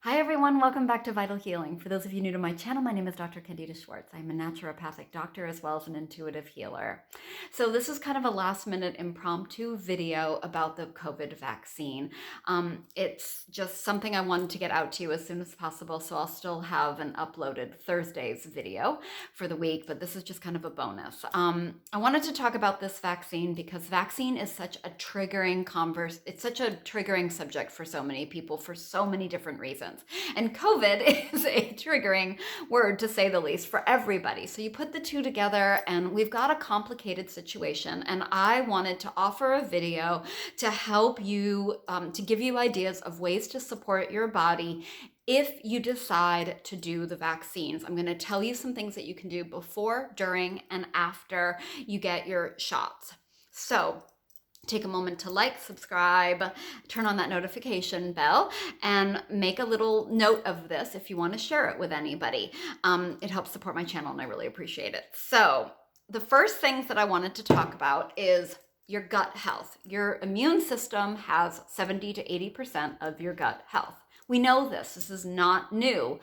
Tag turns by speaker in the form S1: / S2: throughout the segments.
S1: Hi everyone, welcome back to Vital Healing. For those of you new to my channel, my name is Dr. Candida Schwartz. I'm a naturopathic doctor as well as an intuitive healer. So this is kind of a last minute impromptu video about the COVID vaccine. It's just something I wanted to get out to you as soon as possible, so I'll still have an uploaded Thursday's video for the week, but this is just kind of a bonus. I wanted to talk about this vaccine because vaccine is such a triggering it's such a triggering subject for so many people for so many different reasons. And COVID is a triggering word, to say the least, for everybody. So you put the two together and we've got a complicated situation. And I wanted to offer a video to help you, to give you ideas of ways to support your body if you decide to do the vaccines. I'm going to tell you some things that you can do before, during, and after you get your shots. So take a moment to like, subscribe, turn on that notification bell, and make a little note of this if you want to share it with anybody. It helps support my channel and I really appreciate it. So the first things that I wanted to talk about is your gut health. Your immune system has 70 to 80% of your gut health. We know this. This is not new.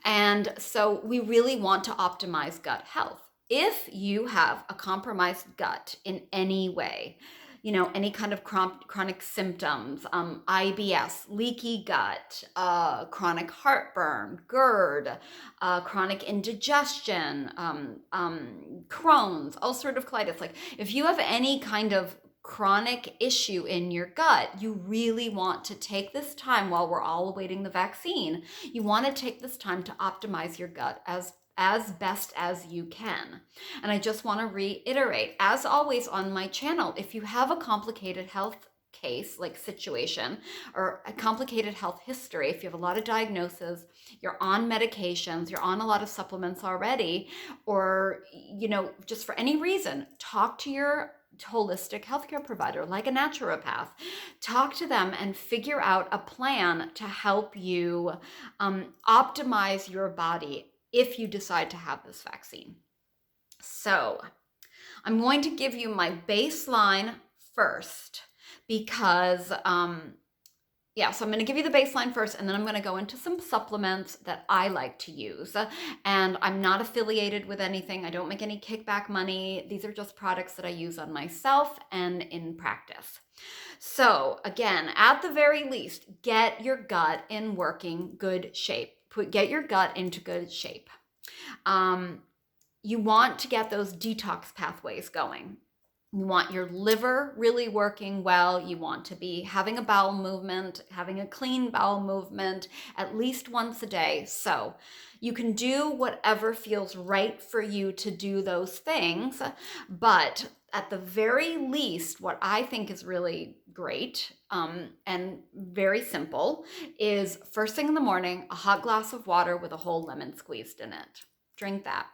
S1: And so we really want to optimize gut health. If you have a compromised gut in any way, any kind of chronic symptoms, IBS, leaky gut, chronic heartburn, GERD, chronic indigestion, Crohn's, ulcerative colitis. Like if you have any kind of chronic issue in your gut, you really want to take this time while we're all awaiting the vaccine. You want to take this time to optimize your gut as best as you can. And I just want to reiterate, as always on my channel, if you have a complicated health case, like situation, or a complicated health history, if you have a lot of diagnoses, you're on medications, you're on a lot of supplements already, or, just for any reason, talk to your holistic healthcare provider, like a naturopath. Talk to them and figure out a plan to help you optimize your body if you decide to have this vaccine. So I'm going to give you my baseline first because, so I'm going to give you the baseline first, and then I'm going to go into some supplements that I like to use. And I'm not affiliated with anything. I don't make any kickback money. These are just products that I use on myself and in practice. So again, at the very least, get your gut in working good shape. Get your gut into good shape. You want to get those detox pathways going. You want your liver really working well. You want to be having a bowel movement, having a clean bowel movement at least once a day. So you can do whatever feels right for you to do those things. But at the very least, what I think is really great and very simple is first thing in the morning, a hot glass of water with a whole lemon squeezed in it. Drink that.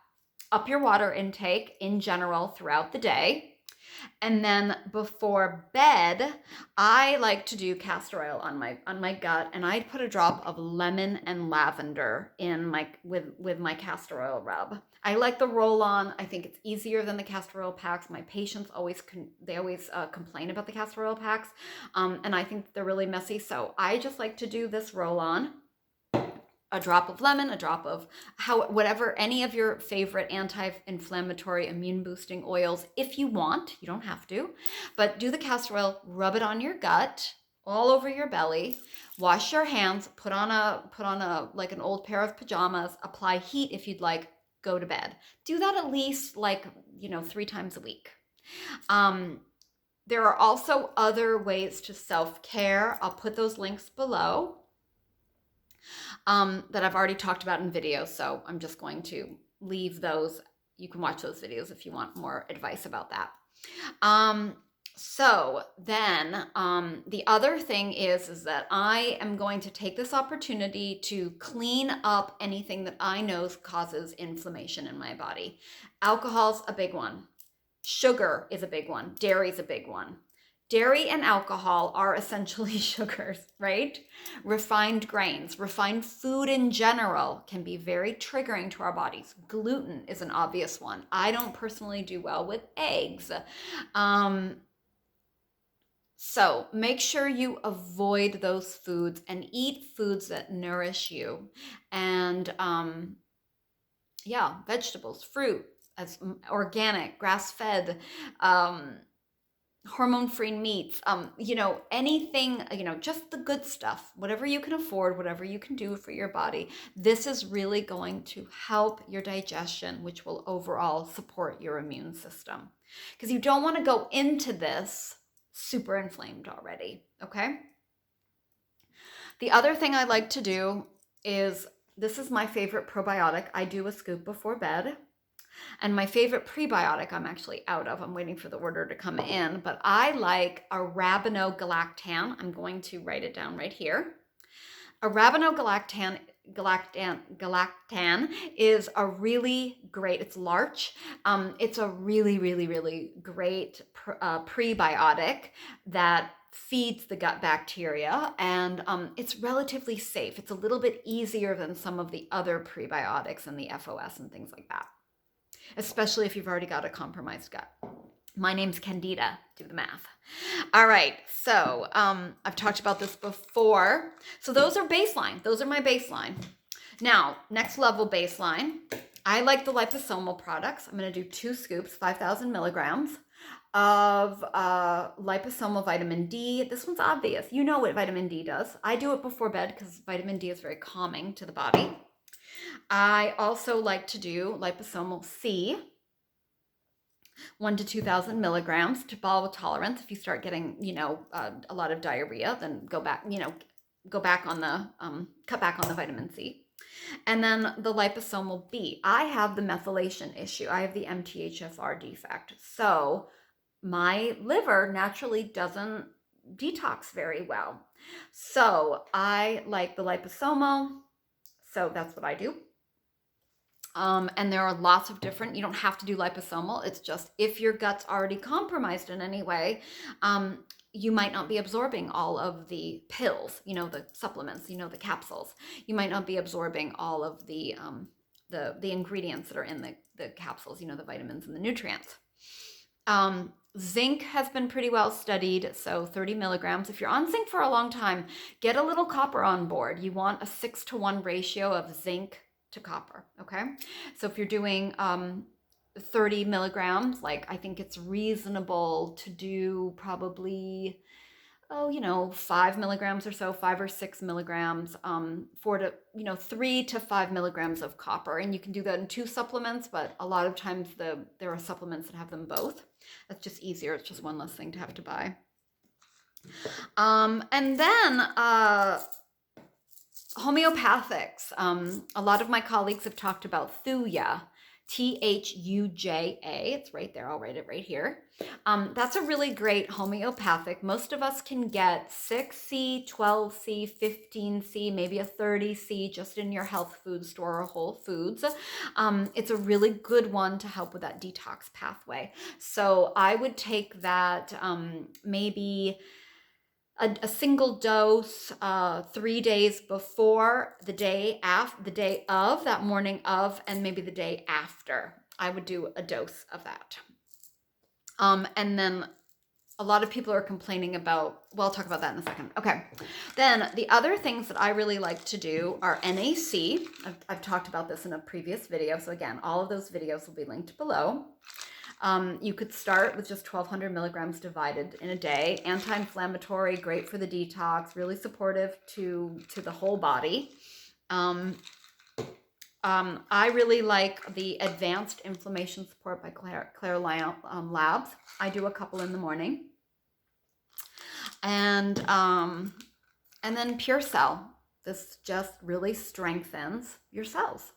S1: Up your water intake in general throughout the day. And then before bed, I like to do castor oil on my gut, and I put a drop of lemon and lavender in with my castor oil rub. I like the roll on. I think it's easier than the castor oil packs. My patients always complain about the castor oil packs, and I think they're really messy. So I just like to do this roll on. A drop of lemon, a drop of whatever, any of your favorite anti-inflammatory immune boosting oils, if you want. You don't have to, but do the castor oil, rub it on your gut, all over your belly, wash your hands, put on a like an old pair of pajamas, apply heat if you'd like, go to bed. Do that at least 3 times a week. There are also other ways to self-care. I'll put those links below. That I've already talked about in videos, so I'm just going to leave those. You can watch those videos if you want more advice about that. So then the other thing is that I am going to take this opportunity to clean up anything that I know causes inflammation in my body. Alcohol's a big one. Sugar is a big one. Dairy's a big one. Dairy and alcohol are essentially sugars, right? Refined grains, refined food in general can be very triggering to our bodies. Gluten is an obvious one. I don't personally do well with eggs. So make sure you avoid those foods and eat foods that nourish you. And yeah, vegetables, fruit, as organic, grass-fed, um, hormone-free meats, anything, just the good stuff, whatever you can afford, whatever you can do for your body. This is really going to help your digestion, which will overall support your immune system. Because you don't want to go into this super inflamed already, okay? The other thing I like to do is, this is my favorite probiotic. I do a scoop before bed. And my favorite prebiotic I'm actually out of. I'm waiting for the order to come in, but I like arabinogalactan. I'm going to write it down right here. Arabinogalactan is a really great, it's larch. It's a really, really, really great prebiotic that feeds the gut bacteria, and it's relatively safe. It's a little bit easier than some of the other prebiotics and the FOS and things like that, especially if you've already got a compromised gut. My name's Candida, do the math. All right, so I've talked about this before. So those are baseline. Those are my baseline. Now, next level baseline. I like the liposomal products. I'm going to do 2 scoops, 5,000 milligrams of liposomal vitamin D. This one's obvious. You know what vitamin D does. I do it before bed because vitamin D is very calming to the body. I also like to do liposomal C, 1,000 to 2,000 milligrams to bowel tolerance. If you start getting, a lot of diarrhea, then go back, cut back on the vitamin C. And then the liposomal B. I have the methylation issue. I have the MTHFR defect. So my liver naturally doesn't detox very well. So I like the liposomal. So that's what I do. And there are lots of different, you don't have to do liposomal. It's just if your gut's already compromised in any way, you might not be absorbing all of the pills, the supplements, the capsules. You might not be absorbing all of the ingredients that are in the capsules, the vitamins and the nutrients. Zinc has been pretty well studied, so 30 milligrams. If you're on zinc for a long time, get a little copper on board. You want a 6-to-1 ratio of zinc to copper, okay? So if you're doing 30 milligrams, I think it's reasonable to do probably, 5 milligrams or so, 5 or 6 milligrams, 3 to 5 milligrams of copper. And you can do that in 2 supplements, but a lot of times there are supplements that have them both. That's just easier. It's just one less thing to have to buy. And then homeopathics. A lot of my colleagues have talked about Thuja, Thuja. It's right there. I'll write it right here. That's a really great homeopathic. Most of us can get 6C, 12C, 15C, maybe a 30C just in your health food store or Whole Foods. It's a really good one to help with that detox pathway. So I would take that maybe a single dose 3 days before, the day of, that morning of, and maybe the day after. I would do a dose of that. And then a lot of people are complaining about, well, I'll talk about that in a second. Okay. Then the other things that I really like to do are NAC. I've talked about this in a previous video. So again, all of those videos will be linked below. You could start with just 1,200 milligrams divided in a day. Anti-inflammatory, great for the detox, really supportive to the whole body. I really like the Advanced Inflammation Support by Claire Labs. I do a couple in the morning. And then Pure Cell. This just really strengthens your cells,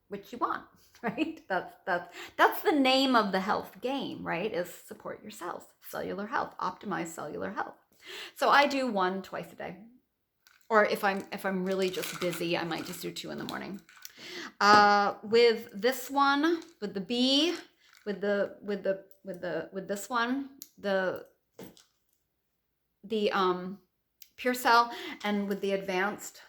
S1: which you want. Right? That's the name of the health game, right? Is support your cells, cellular health, optimize cellular health. So I do 1 twice a day. Or if I'm really just busy, I might just do 2 in the morning. With this one, with the B, with this one, the Pure Cell, and with the Advanced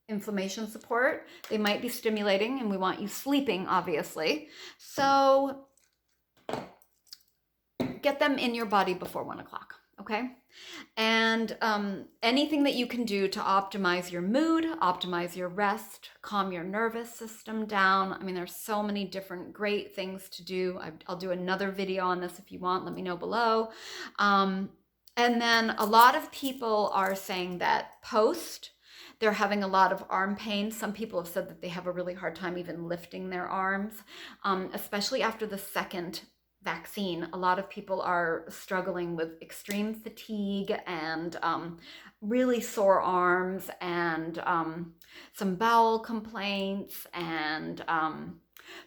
S1: Inflammation Support, they might be stimulating, and we want you sleeping, obviously. So get them in your body before 1 o'clock. okay? And anything that you can do to optimize your mood, optimize your rest, calm your nervous system down. I mean, there's so many different great things to do. I'll do another video on this if you want. Let me know below. And then a lot of people are saying that they're having a lot of arm pain. Some people have said that they have a really hard time even lifting their arms, especially after the second vaccine. A lot of people are struggling with extreme fatigue and really sore arms and some bowel complaints. And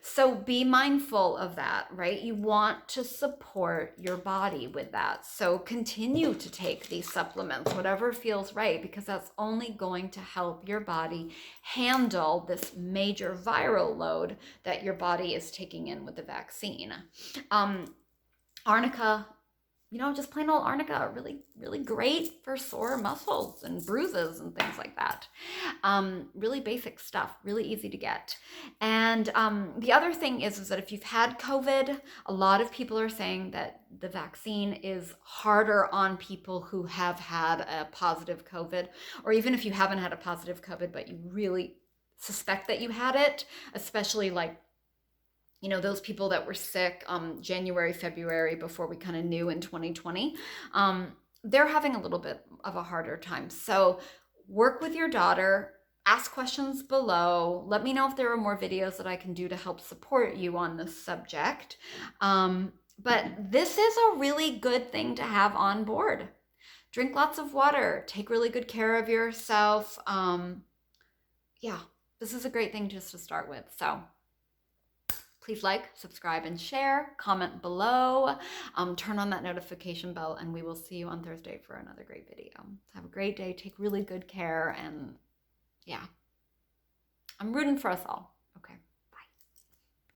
S1: so be mindful of that, right? You want to support your body with that. So continue to take these supplements, whatever feels right, because that's only going to help your body handle this major viral load that your body is taking in with the vaccine. Arnica, just plain old Arnica, really, really great for sore muscles and bruises and things like that. Really basic stuff, really easy to get. And the other thing is that if you've had COVID, a lot of people are saying that the vaccine is harder on people who have had a positive COVID, or even if you haven't had a positive COVID, but you really suspect that you had it, especially like those people that were sick January, February, before we kind of knew in 2020, they're having a little bit of a harder time. So work with your daughter, ask questions below. Let me know if there are more videos that I can do to help support you on this subject. But this is a really good thing to have on board. Drink lots of water, take really good care of yourself. Yeah, this is a great thing just to start with. So please like, subscribe, and share. Comment below. Turn on that notification bell, and we will see you on Thursday for another great video. Have a great day. Take really good care. And yeah, I'm rooting for us all.